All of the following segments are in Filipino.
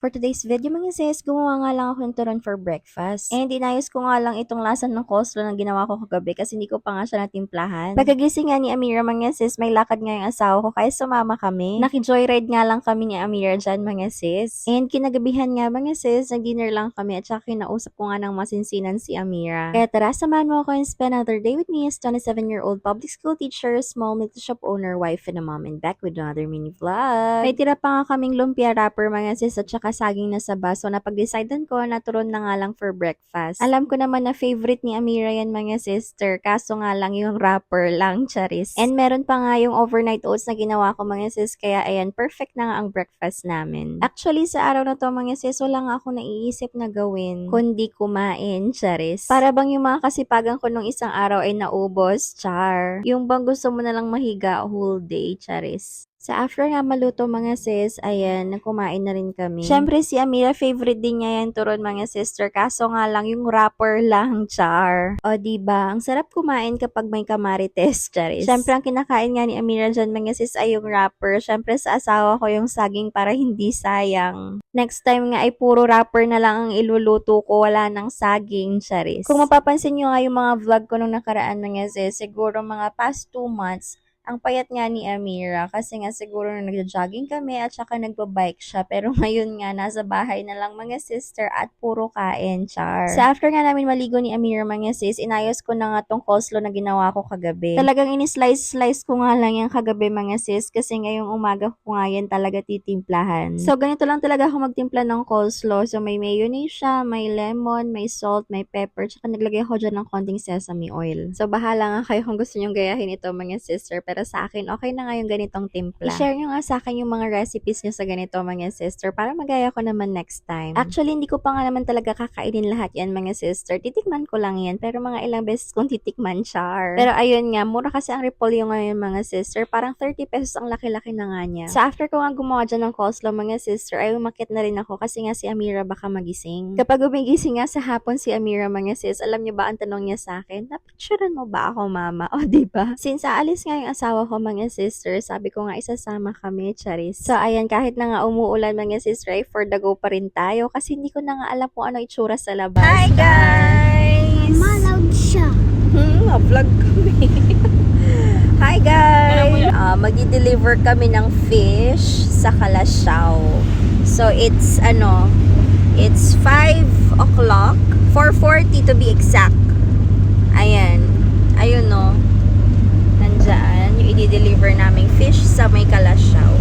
For today's video mga sis, gumawa nga lang ako ng turon for breakfast. And inayos ko nga lang itong lasan ng coleslaw na ginawa ko kagabi kasi hindi ko pa nga siya natimplahan. Pagkagising nga ni Amira mga sis, may lakad nga yung asawa ko kaya sumama kami. Naki-joyride nga lang kami ni Amira dyan mga sis. And kinagabihan nga mga sis, nag-dinner lang kami at saka kinausap ko nga ng masinsinan si Amira. Kaya tara, samahan mo ako and spend another day with me as 27-year-old public school teacher, small meat shop owner, wife, and a mom, and back with another mini vlog. May tira pa nga kaming lumpia wrapper mga sis at saka saging na saba. So napag-decidean ko na turon na nga lang for breakfast. Alam ko naman na favorite ni Amira yan mga sister. Kaso nga lang yung wrapper lang, charis. And meron pa nga yung overnight oats na ginawa ko mga sis. Kaya ayan, perfect na nga ang breakfast namin. Actually sa araw na to mga sis, wala nga ako naiisip na gawin kundi kumain, charis. Para bang yung mga kasipagan ko nung isang araw ay naubos, char. Yung bang gusto mo na lang mahiga whole day, charis. Sa after nga maluto mga sis, ayan, kumain na rin kami. Syempre si Amira, favorite din niya yan turon mga sister. Kaso nga lang, yung wrapper lang, char. O diba, ang sarap kumain kapag may kamarites, charis. Syempre ang kinakain nga ni Amira dyan mga sis ay yung wrapper. Syempre sa asawa ko yung saging para hindi sayang. Next time nga ay puro wrapper na lang ang iluluto ko, wala nang saging, charis. Kung mapapansin nyo nga yung mga vlog ko nung nakaraan mga sis, siguro mga past 2 months, ang payat nga ni Amira kasi nga siguro na nagja-jogging kami at saka nagbabike siya. Pero ngayon nga, nasa bahay na lang mga sister at puro kain, char. Sa after nga namin maligo ni Amira mga sis, inayos ko na nga tong coleslaw na ginawa ko kagabi. Talagang ini-slice ko nga lang yung kagabi mga sis kasi ngayong umaga ko nga yan talaga titimplahan. So ganito lang talaga ako magtimpla ng coleslaw. So may mayonnaise siya, may lemon, may salt, may pepper, tsaka naglagay ako dyan ng konting sesame oil. So bahala nga kayo kung gusto nyong gayahin ito mga sister. Pero sa akin, okay na nga yung ganitong timpla. I-share nyo nga sa akin yung mga recipes nyo sa ganito mga sister para magaya ko naman next time. Actually, hindi ko pa nga naman talaga kakainin lahat yan mga sister. Titikman ko lang yan pero mga ilang beses kong titikman char. Pero ayun nga, mura kasi ang repolyo ngayon mga sister. Parang 30 pesos ang laki-laki na nga niya. So after ko nga gumawa dyan ng coleslaw mga sister, ay umakit na rin ako kasi nga si Amira baka magising. Kapag umigising nga sa hapon si Amira mga sis, alam niyo ba ang tanong niya sa akin? Napicturean mo ba ako mama? O diba? Since aalis nga yung asawa ko mga sister, sabi ko nga isasama kami, charis. So ayan, kahit na nga umuulan mga sister, ay for the go pa rin tayo kasi hindi ko na nga alam kung ano itsura sa labas. Hi guys! Mama, loud siya. Vlog kami. Hi guys! Magdi-deliver kami ng fish sa Calasiao. So it's it's 5 o'clock, 4:40 to be exact. Ayan. Ayun no. Nandyan yung i-deliver naming fish sa may Calasiao.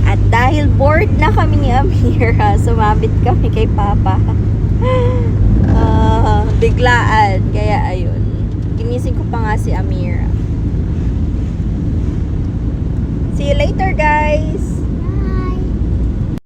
At dahil bored na kami ni Amira, sumabit kami kay Papa. Biglaan. Kaya ayun. Ginising ko pa nga si Amira. See you later guys!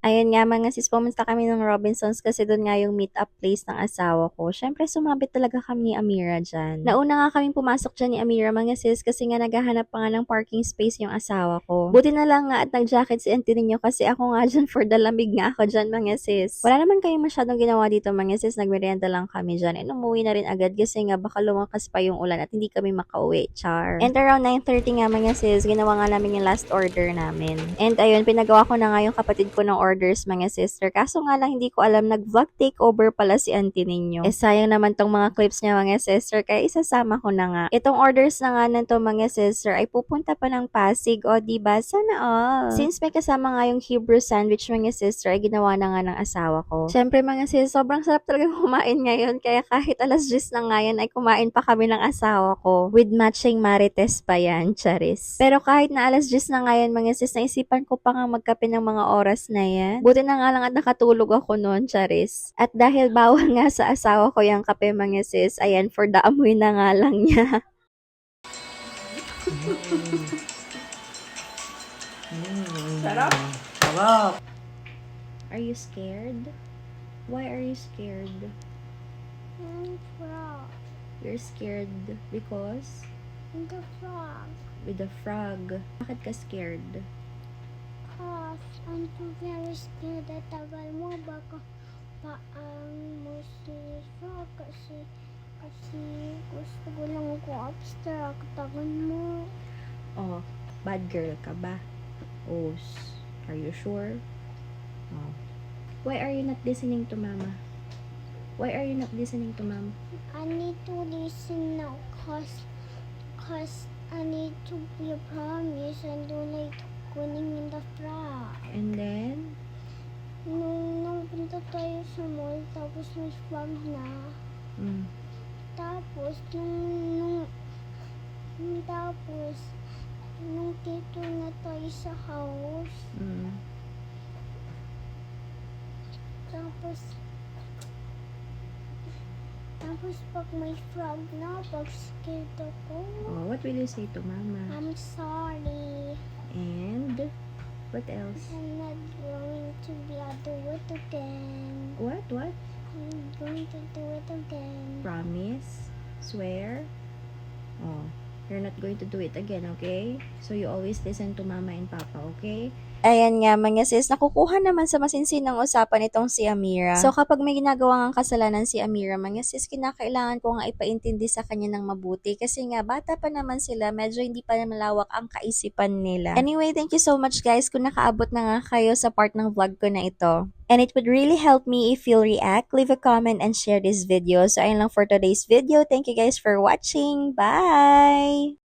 Ayun nga mga sis, pumunta kami ng Robinsons kasi doon nga yung meet-up place ng asawa ko. Syempre, sumabit talaga kami ni Amira dyan. Nauna nga kaming pumasok dyan ni Amira mga sis kasi nga naghahanap pa nga ng parking space yung asawa ko. Buti na lang nga at nag-jacket si auntie ninyo kasi ako nga dyan for the lamig nga ako dyan mga sis. Wala naman kayong masyadong ginawa dito mga sis, nagmerienda lang kami dyan. And umuwi na rin agad kasi nga baka lumakas pa yung ulan at hindi kami makauwi, char. And around 9:30 nga mga sis, ginawa nga namin yung last order namin. And ayun, pinagawa ko na nga yung kapatid ko ng orders mga sister. Kaso nga lang hindi ko alam nag-vlog takeover pala si auntie ninyo. Sayang naman tong mga clips niya mga sister kaya isasama ko na nga. Itong orders na nga nito mga sister ay pupunta pa ng Pasig o diba? Sana all. Since may kasama nga yung Hebrew sandwich mga sister ay ginawa na nga ng asawa ko. Syempre mga sis, sobrang sarap talaga kumain ngayon kaya kahit alas 10 na nga yan ay kumain pa kami ng asawa ko. With matching marites pa yan, charis. Pero kahit na alas 10 na nga yan mga sis, naisipan ko pa nga magkape ng mga oras na yan. Buti na nga lang at nakatulog ako noon, charis. At dahil bawal nga sa asawa ko yung kape mga sis, ayan, for the amoy na nga lang niya. Sarap? Sarap. Are you scared? Why are you scared? Frog. You're scared because The frog. with the frog. Bakit ka scared? Cause I'm too very scared at tagal mo baka paan mo si frog kasi gusto ko lang ko abstract tagal mo. Oh, bad girl ka ba? Oh, are you sure? Oh. Why are you not listening to mama? Why are you not listening to mama? I need to listen now cause I need to be a promise and don't like kuning in the frog. And then, Nung punta tayo sa mall, tapos may frog na. Tapos, nung dito na tayo sa house, tapos pag may frog na, pag scared ako. oh, what will you say to mama? I'm sorry. And, what else? I'm not going to do it again. What? I'm going to do it again. Promise? Swear? Oh, you're not going to do it again, okay? So you always listen to mama and papa, okay? Ayan nga mga sis, nakukuha naman sa masinsinang usapan itong si Amira. So kapag may ginagawa ngang kasalanan si Amira, mga sis, kinakailangan ko nga ipaintindi sa kanya ng mabuti. Kasi nga, bata pa naman sila, medyo hindi pa malawak ang kaisipan nila. Anyway, thank you so much guys kung nakaabot na nga kayo sa part ng vlog ko na ito. And it would really help me if you'll react, leave a comment, and share this video. So ayun lang for today's video. Thank you guys for watching. Bye!